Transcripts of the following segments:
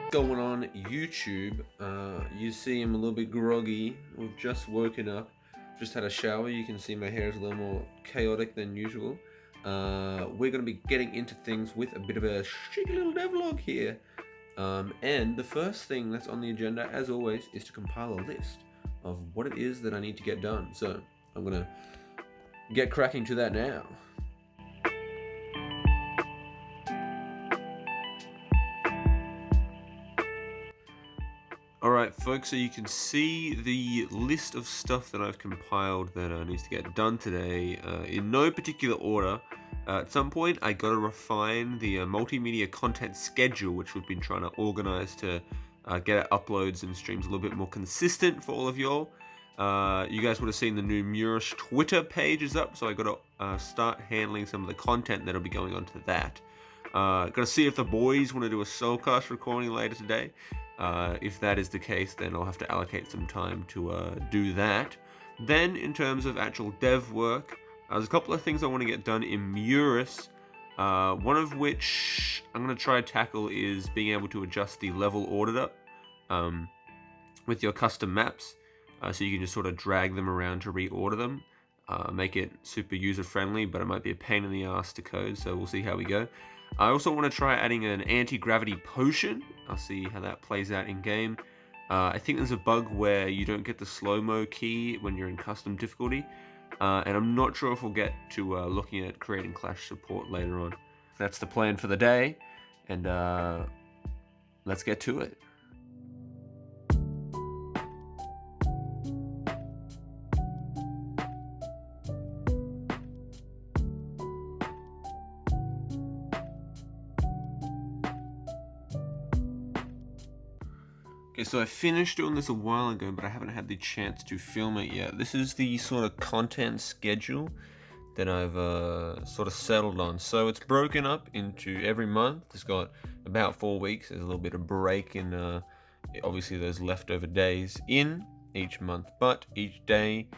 Going on YouTube, you see I'm a little bit groggy. We've just woken up, just had a shower. You can see my hair is a little more chaotic than usual. We're going to be getting into things with a bit of a cheeky little devlog here. And the first thing that's on the agenda, as always, is to compile a list of what it is that I need to get done. So I'm going to get cracking to that now. Alright folks, so you can see the list of stuff that I've compiled that needs to get done today in no particular order. At some point I got to refine the multimedia content schedule, which we've been trying to organize to get our uploads and streams a little bit more consistent for all of y'all. You guys would have seen the new Murus Twitter page is up, so I got to start handling some of the content that'll be going onto that. Got to see if the boys want to do a soulcast recording later today. If that is the case, then I'll have to allocate some time to do that. Then, in terms of actual dev work, there's a couple of things I want to get done in Murus. One of which I'm going to try to tackle is being able to adjust the level order with your custom maps. So you can just sort of drag them around to reorder them. Make it super user-friendly, but it might be a pain in the ass to code, so we'll see how we go. I also want to try adding an anti-gravity potion. I'll see how that plays out in game. I think there's a bug where you don't get the slow-mo key when you're in custom difficulty, and I'm not sure if we'll get to looking at creating Clash support later on. That's the plan for the day, and let's get to it. Okay, so I finished doing this a while ago, but I haven't had the chance to film it yet. This is the sort of content schedule that I've sort of settled on. So it's broken up into every month. It's got about 4 weeks. There's a little bit of break in, obviously those leftover days in each month, but each day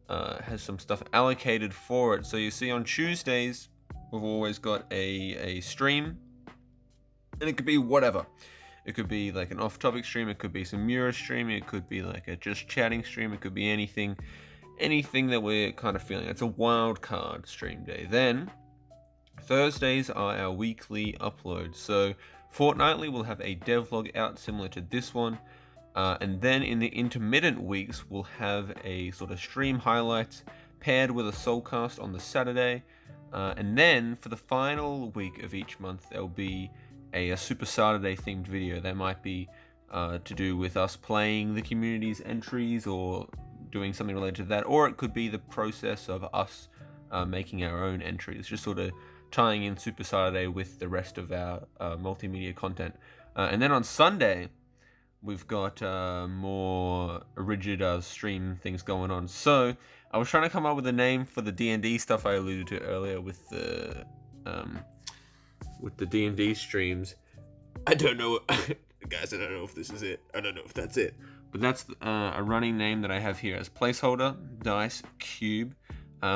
has some stuff allocated for it. So you see on Tuesdays, we've always got a stream, and it could be whatever. It could be like an off-topic stream, it could be some Murus streaming, it could be like a just chatting stream, it could be anything that we're kind of feeling. It's a wild card stream day. Then, Thursdays are our weekly uploads. So, fortnightly we'll have a devlog out similar to this one. And then in the intermittent weeks, we'll have a sort of stream highlights paired with a soulcast on the Saturday. And then, for the final week of each month, there'll be a Super Saturday themed video. That might be to do with us playing the community's entries or doing something related to that, or it could be the process of us making our own entries, just sort of tying in Super Saturday with the rest of our multimedia content. And then on Sunday, we've got more rigid stream things going on. So I was trying to come up with a name for the D&D stuff I alluded to earlier with the D&D streams. I don't know, guys, I don't know if this is it. I don't know if that's it. But that's a running name that I have here as placeholder, dice, cube.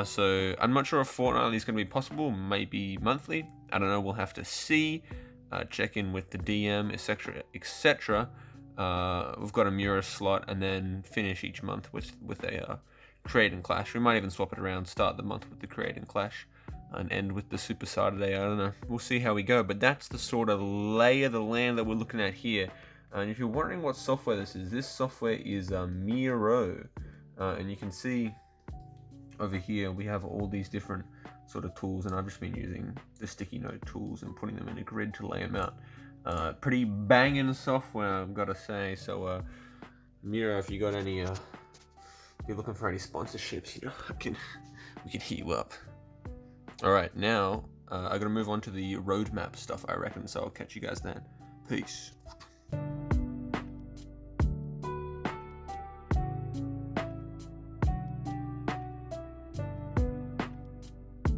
So I'm not sure if fortnightly is going to be possible, maybe monthly. I don't know, we'll have to see. Check in with the DM, etc., etc. We've got a Murus slot, and then finish each month with a Create and Clash. We might even swap it around, start the month with the Create and Clash, and end with the Super Saturday. I don't know. We'll see how we go. But that's the sort of lay of the land that we're looking at here. And if you're wondering what software this software is Miro. And you can see over here we have all these different sort of tools, and I've just been using the sticky note tools and putting them in a grid to lay them out. Pretty banging software, I've got to say. So Miro, if you got any, if you're looking for any sponsorships, you know, we can hit you up. Alright, now I'm going to move on to the roadmap stuff, I reckon, so I'll catch you guys then. Peace.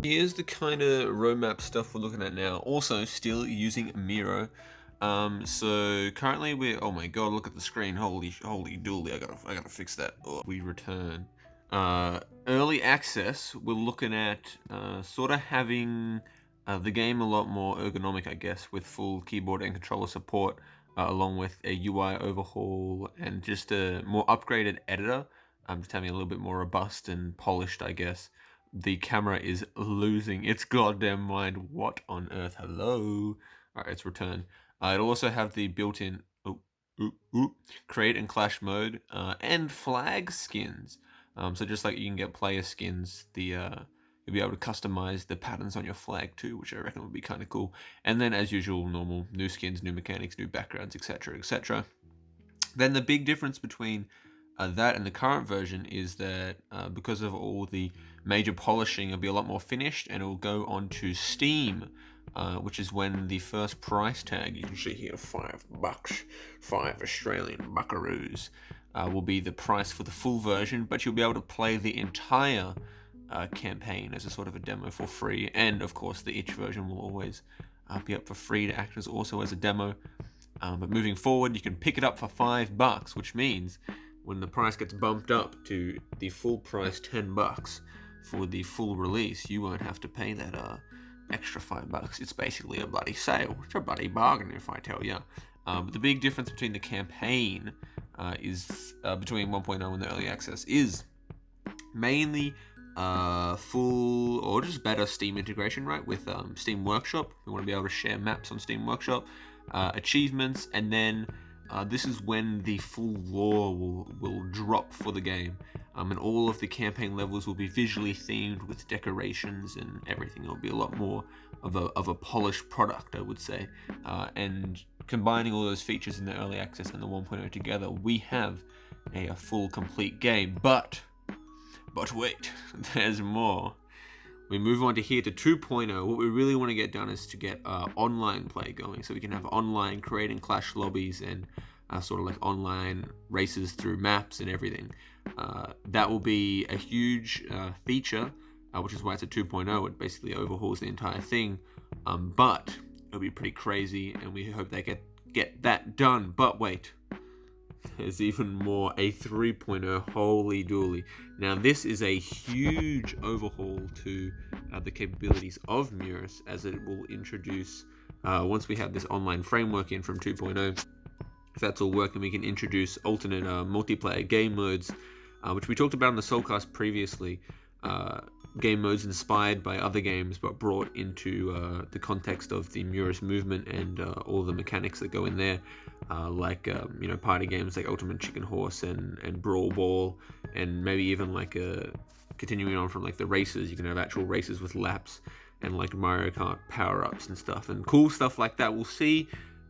Here's the kind of roadmap stuff we're looking at now. Also, still using Miro. So currently we're, oh my god, look at the screen. Holy dooly, I gotta fix that. Oh, we return. Early access, we're looking at sort of having the game a lot more ergonomic, I guess, with full keyboard and controller support along with a UI overhaul and just a more upgraded editor. I'm just having a little bit more robust and polished, I guess. The camera is losing its goddamn mind. What on earth? Hello? Alright, it's returned. It'll also have the built-in create and clash mode and flag skins. So just like you can get player skins, you'll be able to customize the patterns on your flag too, which I reckon would be kind of cool. And then, as usual, normal new skins, new mechanics, new backgrounds, etc., etc. Then the big difference between that and the current version is that because of all the major polishing, it'll be a lot more finished, and it will go onto Steam, which is when the first price tag, you can see here, $5, 5 Australian buckaroos, will be the price for the full version, but you'll be able to play the entire campaign as a sort of a demo for free, and of course the itch version will always be up for free to act as also as a demo. But moving forward, you can pick it up for $5, which means when the price gets bumped up to the full price $10 for the full release, you won't have to pay that extra $5. It's basically a bloody sale. It's a bloody bargain, if I tell you. But the big difference between the campaign is between 1.0 and the early access is mainly full or just better Steam integration, right? With Steam Workshop, we want to be able to share maps on Steam Workshop, achievements, and then this is when the full lore will drop for the game, and all of the campaign levels will be visually themed with decorations and everything. It'll be a lot more of a polished product, I would say. And combining all those features in the early access and the 1.0 together, we have a full, complete game. But wait, there's more. We move on to here to 2.0. What we really want to get done is to get online play going, so we can have online creating clash lobbies and sort of like online races through maps and everything. That will be a huge feature, which is why it's a 2.0. It basically overhauls the entire thing, but it'll be pretty crazy, and we hope they get that done. But wait, there's even more, a 3.0, holy dooly. Now this is a huge overhaul to the capabilities of Murus, as it will introduce, once we have this online framework in from 2.0, if that's all working, we can introduce alternate multiplayer game modes, which we talked about in the Soulcast previously. Game modes inspired by other games but brought into the context of the Murus movement and all the mechanics that go in there, like party games like Ultimate Chicken Horse and Brawl Ball, and maybe even like continuing on from like the races, you can have actual races with laps and like Mario Kart power-ups and stuff and cool stuff like that. We'll see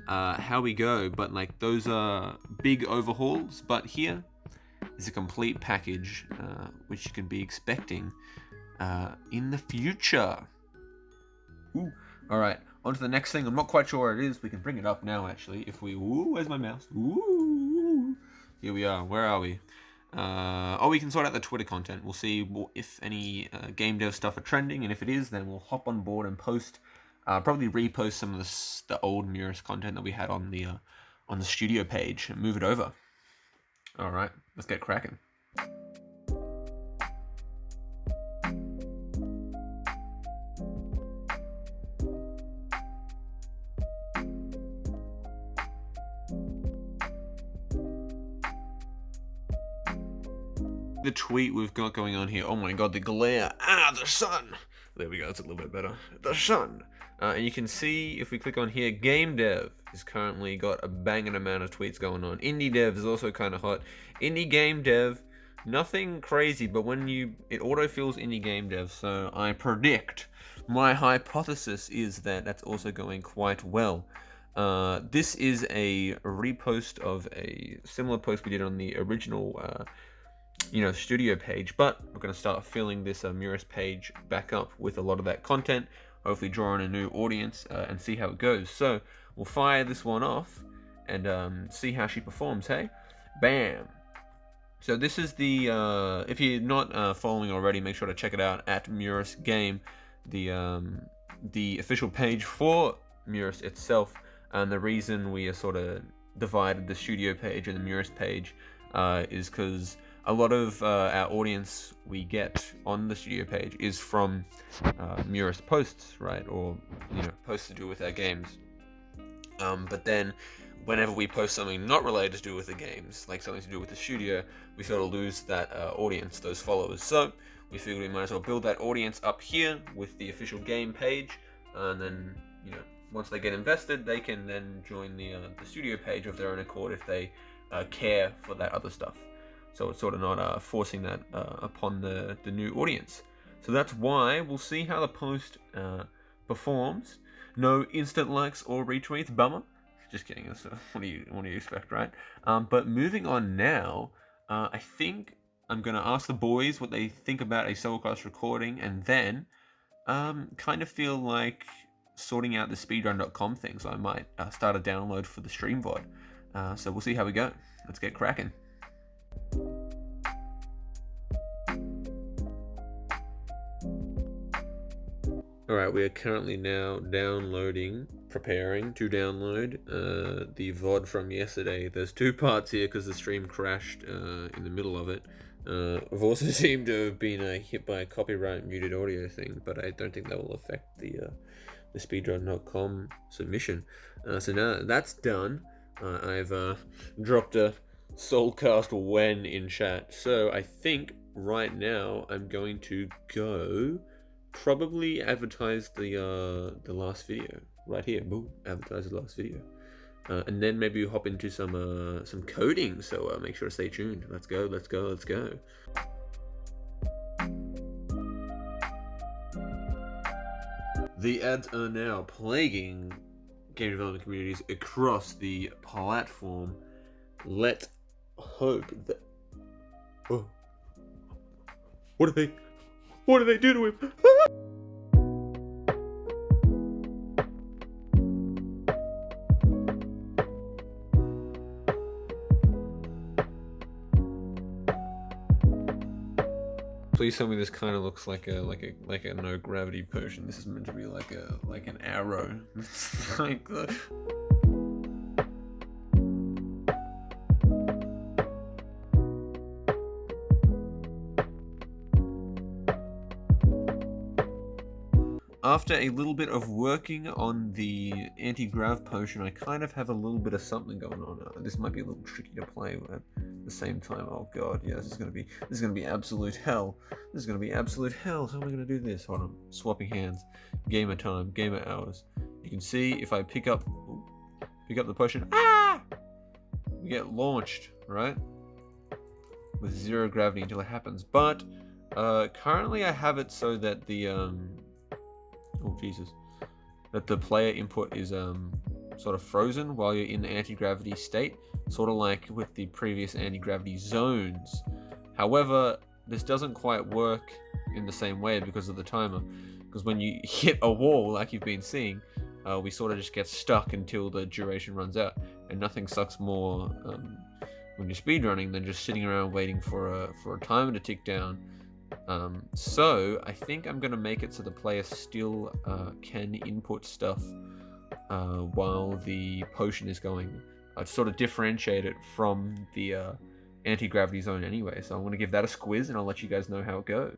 how we go, but like those are big overhauls. But here is a complete package which you can be expecting in the future. Ooh. All right, on to the next thing. I'm not quite sure what it is. We can bring it up now, actually. If we... Ooh, where's my mouse? Ooh. Here we are. Where are we? We can sort out the Twitter content. We'll see if any game dev stuff are trending, and if it is, then we'll hop on board and post, probably repost some of the old Murus content that we had on the studio page and move it over. All right, let's get cracking. The tweet we've got going on here. Oh my god, the glare. The sun. There we go, it's a little bit better. The sun. And you can see, if we click on here, game dev is currently got a banging amount of tweets going on. Indie dev is also kind of hot. Indie game dev, nothing crazy, but it autofills indie game dev, so I predict, my hypothesis is that that's also going quite well. This is a repost of a similar post we did on the original studio page, but we're going to start filling this Murus page back up with a lot of that content, hopefully draw in a new audience and see how it goes. So we'll fire this one off and see how she performs. Hey, bam. So this is the if you're not following already, make sure to check it out at Murus Game, the official page for Murus itself. And the reason we are sort of divided the studio page and the Murus page is because a lot of our audience we get on the studio page is from Murus posts, right? Or posts to do with our games. But then whenever we post something not related to do with the games, like something to do with the studio, we sort of lose that audience, those followers. So we figured we might as well build that audience up here with the official game page, and then, you know, once they get invested, they can then join the studio page of their own accord if they care for that other stuff. So it's sort of not forcing that upon the new audience. So that's why we'll see how the post performs. No instant likes or retweets, bummer. Just kidding. That's, what do you expect, right? But moving on now, I think I'm going to ask the boys what they think about a Soulcast recording, and then kind of feel like sorting out the speedrun.com thing, so I might start a download for the stream VOD. So we'll see how we go. Let's get cracking. Alright, we are currently now preparing to download the VOD from yesterday. There's two parts here because the stream crashed in the middle of it. I've also seemed to have been hit by a copyright muted audio thing, but I don't think that will affect the speedrun.com submission. So now that that's done, I've dropped a Soulcast when in chat. So I think right now I'm going to go probably advertise the last video right here. Boom, advertise the last video, and then maybe hop into some coding. So make sure to stay tuned. Let's go. The ads are now plaguing game development communities across the platform. Let's hope that. Oh, what did they do to him? Please tell me this kind of looks like a no gravity potion. This is meant to be like an arrow. Like after a little bit of working on the anti-grav potion, I kind of have a little bit of something going on. This might be a little tricky to play at the same time. Oh god, yeah, this is gonna be absolute hell. This is gonna be absolute hell. How am I gonna do this? Hold on, swapping hands. Gamer time, gamer hours. You can see if I pick up the potion, we get launched, right? With 0 gravity until it happens. But currently I have it so that the that the player input is sort of frozen while you're in the anti-gravity state, sort of like with the previous anti-gravity zones. However, this doesn't quite work in the same way because of the timer, because when you hit a wall like you've been seeing, we sort of just get stuck until the duration runs out, and nothing sucks more when you're speedrunning than just sitting around waiting for a timer to tick down. So I think I'm going to make it so the player still can input stuff while the potion is going. I'd sort of differentiate it from the anti-gravity zone anyway. So I'm going to give that a squiz and I'll let you guys know how it goes.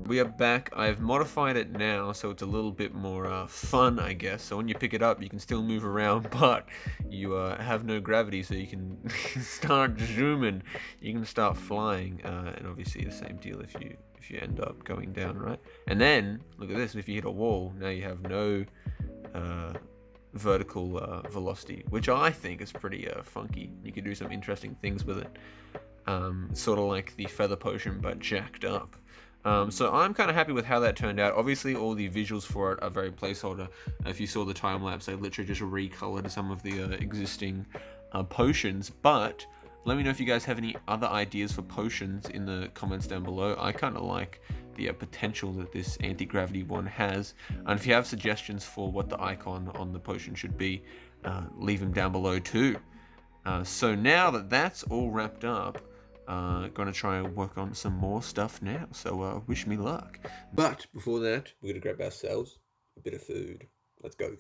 We are back. I've modified it now so it's a little bit more fun, I guess. So when you pick it up, you can still move around, but you have no gravity, so you can start zooming. You can start flying, and obviously the same deal if you end up going down, right? And then look at this: if you hit a wall, now you have no vertical velocity, which I think is pretty funky. You can do some interesting things with it, sort of like the feather potion, but jacked up. So I'm kind of happy with how that turned out. Obviously, all the visuals for it are very placeholder. If you saw the time lapse, I literally just recolored some of the existing potions. But let me know if you guys have any other ideas for potions in the comments down below. I kind of like the potential that this anti-gravity one has. And if you have suggestions for what the icon on the potion should be, leave them down below too. So now that that's all wrapped up, gonna try and work on some more stuff now, so wish me luck. But before that, we're gonna grab ourselves a bit of food. Let's go.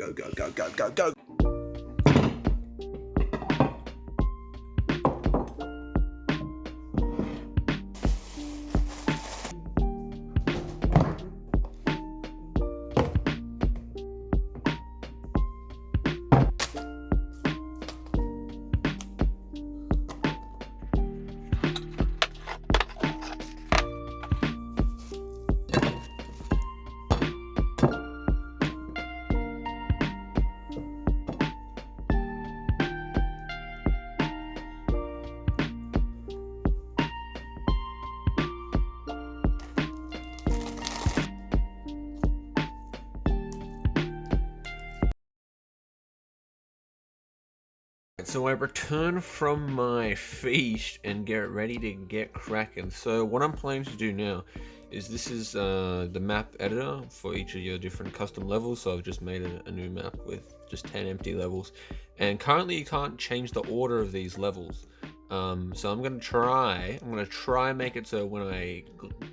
Alright, so I return from my feast and get ready to get cracking. So what I'm planning to do now is this is the map editor for each of your different custom levels. So I've just made a new map with just 10 empty levels. And currently you can't change the order of these levels. So I'm gonna try make it so when I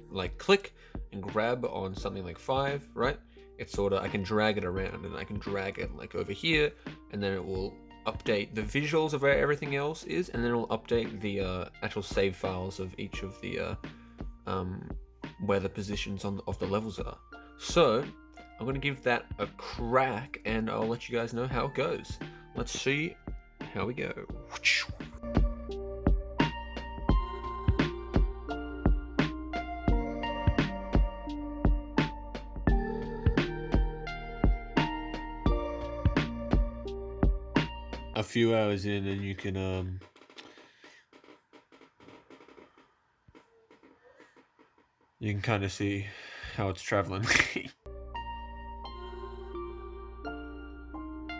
like click and grab on something like 5, right? It's sort of, I can drag it around and I can drag it like over here, and then it will update the visuals of where everything else is, and then it'll update the actual save files of each of the where the positions of the levels are. So I'm gonna give that a crack and I'll let you guys know how it goes. Let's see how we go. A few hours in and you can kind of see how it's traveling.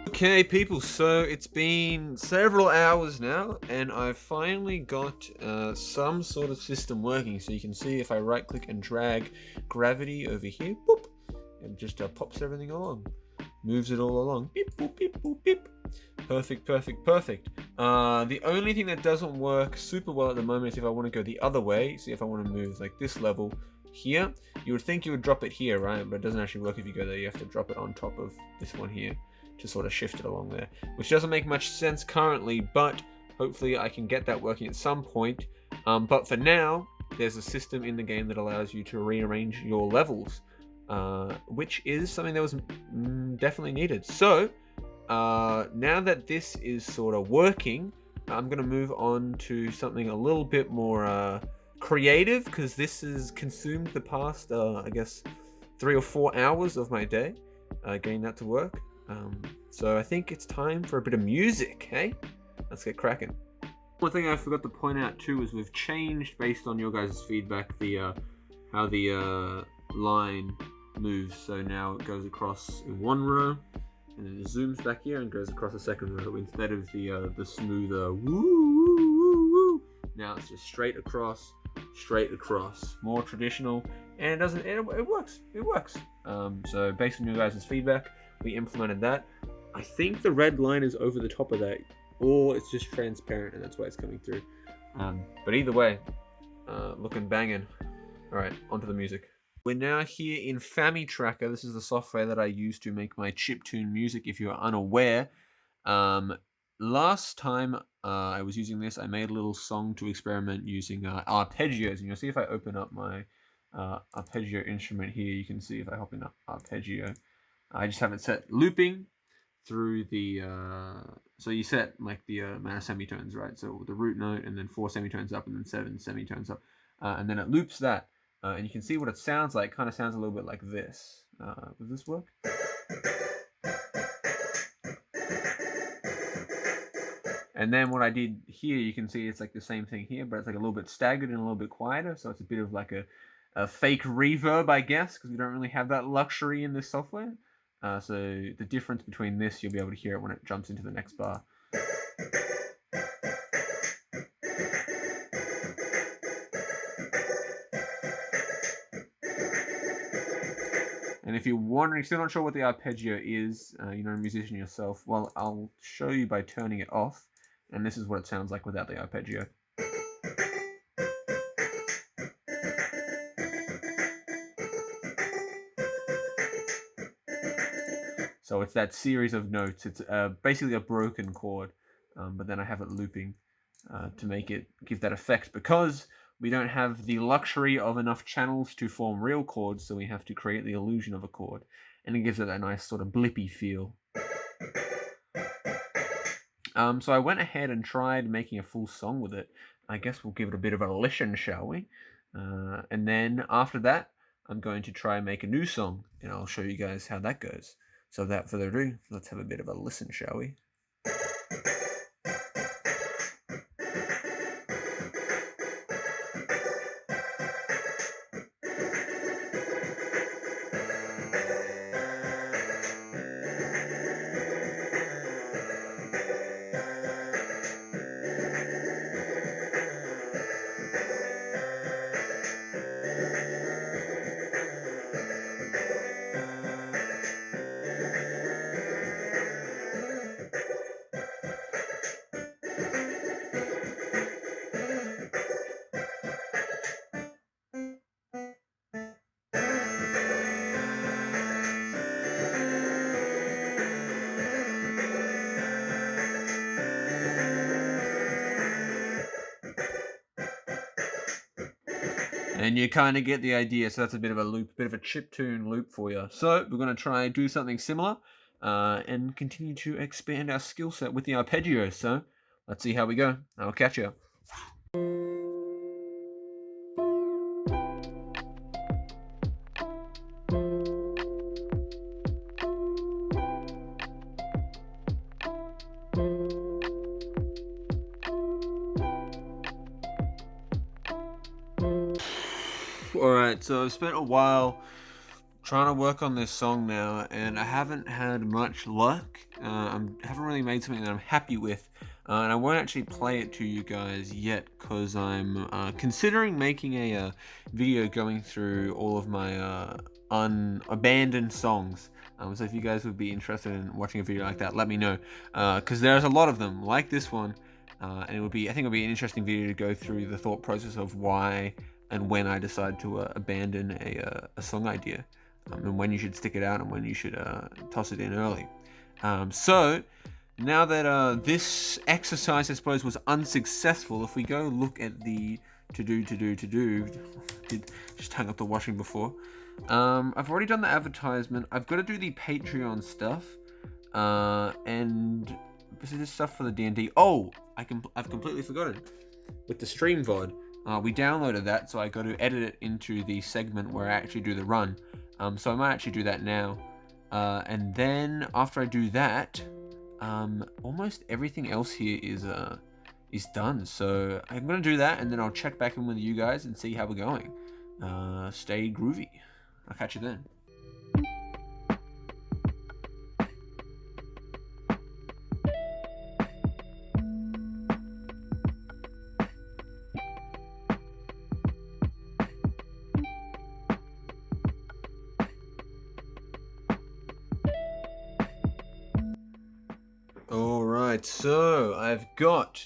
Okay people, so it's been several hours now and I've finally got some sort of system working. So you can see if I right click and drag gravity over here, boop, it just pops everything along, moves it all along, beep boop beep boop beep. Perfect. The only thing that doesn't work super well at the moment is if I want to go the other way. See, if I want to move like this level here, you would think you would drop it here, right? But it doesn't actually work if you go there. You have to drop it on top of this one here to sort of shift it along there, which doesn't make much sense currently, but hopefully I can get that working at some point. But for now, there's a system in the game that allows you to rearrange your levels, which is something that was definitely needed. So now that this is sort of working, I'm going to move on to something a little bit more creative, because this has consumed the past, I guess, 3 or 4 hours of my day getting that to work. So I think it's time for a bit of music, hey? Let's get cracking. One thing I forgot to point out too is we've changed, based on your guys' feedback, the how the line moves. So now it goes across in one row, and then it zooms back here and goes across the second row instead of the smoother woo woo woo woo. Now it's just straight across, more traditional, and it works. So based on your guys' feedback, we implemented that. I think the red line is over the top of that, or it's just transparent and that's why it's coming through. But either way, looking banging. All right, onto the music. We're now here in FamiTracker. This is the software that I use to make my chiptune music, if you're unaware. Last time I was using this, I made a little song to experiment using arpeggios. And you'll see if I open up my arpeggio instrument here, you can see if I hop in arpeggio. I just have it set looping through the... so you set like the amount of semitones, right? So the root note and then 4 semitones up and then 7 semitones up. And then it loops that. And you can see what it sounds like. Kind of sounds a little bit like this. Does this work? And then what I did here, you can see it's like the same thing here, but it's like a little bit staggered and a little bit quieter. So it's a bit of like a fake reverb, I guess, because we don't really have that luxury in this software. So the difference between this, you'll be able to hear it when it jumps into the next bar. And if you're wondering, still not sure what the arpeggio is, you're not a musician yourself, well, I'll show you by turning it off. And this is what it sounds like without the arpeggio. So it's that series of notes. It's basically a broken chord, but then I have it looping to make it give that effect, because we don't have the luxury of enough channels to form real chords, so we have to create the illusion of a chord, and it gives it a nice sort of blippy feel. So I went ahead and tried making a full song with it. I guess we'll give it a bit of a listen, shall we? And then after that, I'm going to try and make a new song, and I'll show you guys how that goes. So without further ado, let's have a bit of a listen, shall we? And you kind of get the idea. So that's a bit of a loop, bit of a chiptune loop for you. So we're going to try and do something similar and continue to expand our skill set with the arpeggio. So let's see how we go. I'll catch you. Alright, so I've spent a while trying to work on this song now, and I haven't had much luck. I haven't really made something that I'm happy with, and I won't actually play it to you guys yet, because I'm considering making a video going through all of my abandoned songs. So if you guys would be interested in watching a video like that, let me know, because there's a lot of them, like this one, and I think it would be an interesting video to go through the thought process of why and when I decide to abandon a song idea, and when you should stick it out and when you should toss it in early. So now that this exercise, I suppose, was unsuccessful, if we go look at the just hung up the washing before. I've already done the advertisement. I've got to do the Patreon stuff, and this is stuff for the D&D. Oh, I've completely forgotten. With the stream VOD, we downloaded that, so I got to edit it into the segment where I actually do the run. So I might actually do that now. And then after I do that, almost everything else here is done. So I'm gonna do that, and then I'll check back in with you guys and see how we're going. Stay groovy. I'll catch you then. Alright, so I've got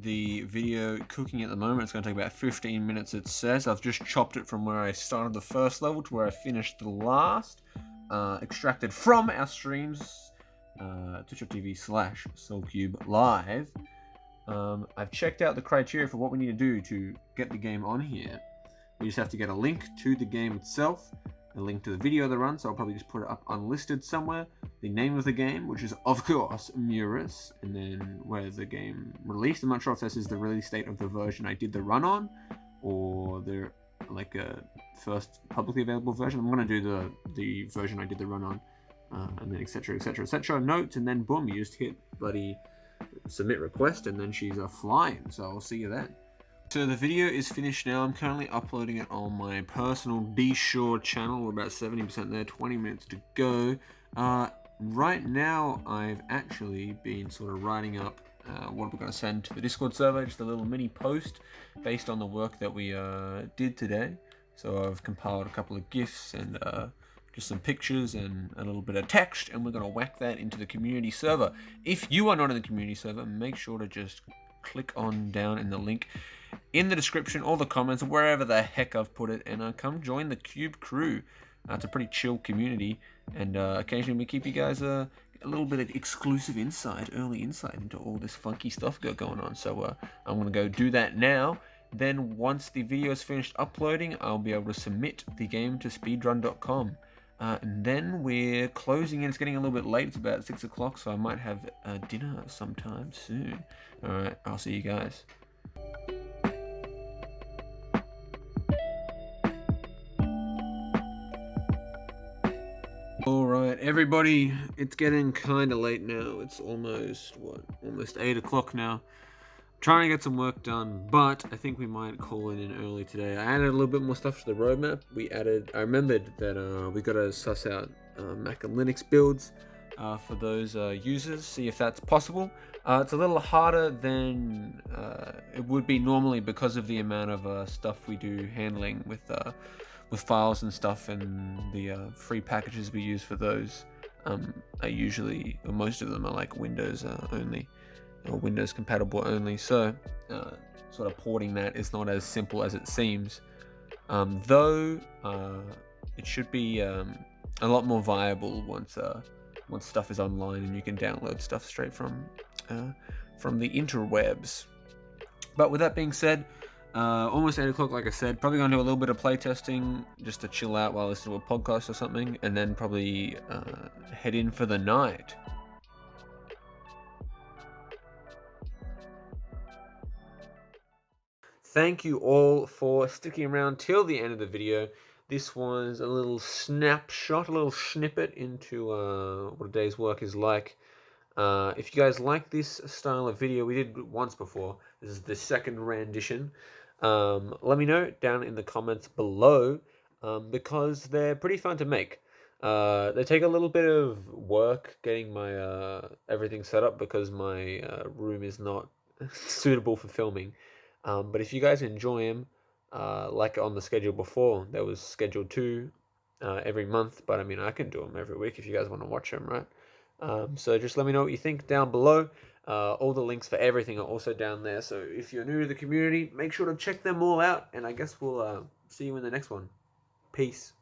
the video cooking at the moment. It's going to take about 15 minutes, it says. I've just chopped it from where I started the first level to where I finished the last. Extracted from our streams, twitch.tv/SoulCubeLive. I've checked out the criteria for what we need to do to get the game on here. We just have to get a link to the game itself, a link to the video of the run, so I'll probably just put it up unlisted somewhere, the name of the game, which is of course Murus, and then where the game released. I'm not sure if this is the release date of the version I did the run on, or the first publicly available version. I'm going to do the version I did the run on, and then etc, notes, and then boom, you just hit bloody submit request, and then she's flying. So I'll see you then. So the video is finished now. I'm currently uploading it on my personal Be Sure channel. We're about 70% there, 20 minutes to go. Right now, I've actually been sort of writing up what we're going to send to the Discord server, just a little mini post based on the work that we did today. So I've compiled a couple of GIFs and just some pictures and a little bit of text, and we're going to whack that into the community server. If you are not in the community server, make sure to just click on down in the link in the description or the comments, wherever the heck I've put it, and come join the Cube crew. It's a pretty chill community, and occasionally we keep you guys a little bit of exclusive insight, early insight into all this funky stuff going on. So I'm going to go do that now. Then once the video is finished uploading, I'll be able to submit the game to speedrun.com. And then we're closing in. It's getting a little bit late. It's about 6 o'clock, so I might have dinner sometime soon. Alright, I'll see you guys. Alright, everybody, it's getting kind of late now. It's almost 8 o'clock now. Trying to get some work done, but I think we might call it in early today. I added a little bit more stuff to the roadmap. I remembered that we got to suss out Mac and Linux builds for those users, see if that's possible. It's a little harder than it would be normally because of the amount of stuff we do handling with files and stuff, and the free packages we use for those are usually, or most of them are like Windows only, or Windows compatible only. So sort of porting that is not as simple as it seems, though it should be a lot more viable once stuff is online and you can download stuff straight from the interwebs. But with that being said, Almost 8 o'clock, like I said. Probably going to do a little bit of playtesting just to chill out while I listen to a podcast or something, and then probably head in for the night. Thank you all for sticking around till the end of the video. This was a little snapshot, a little snippet into what a day's work is like. If you guys like this style of video, we did once before. This is the second rendition. Let me know down in the comments below because they're pretty fun to make. They take a little bit of work getting my everything set up because my room is not suitable for filming. But if you guys enjoy them, like on the schedule before, there was scheduled 2 every month, but I mean, I can do them every week if you guys want to watch them, right? So just let me know what you think down below. All the links for everything are also down there. So if you're new to the community, make sure to check them all out. And I guess we'll see you in the next one. Peace.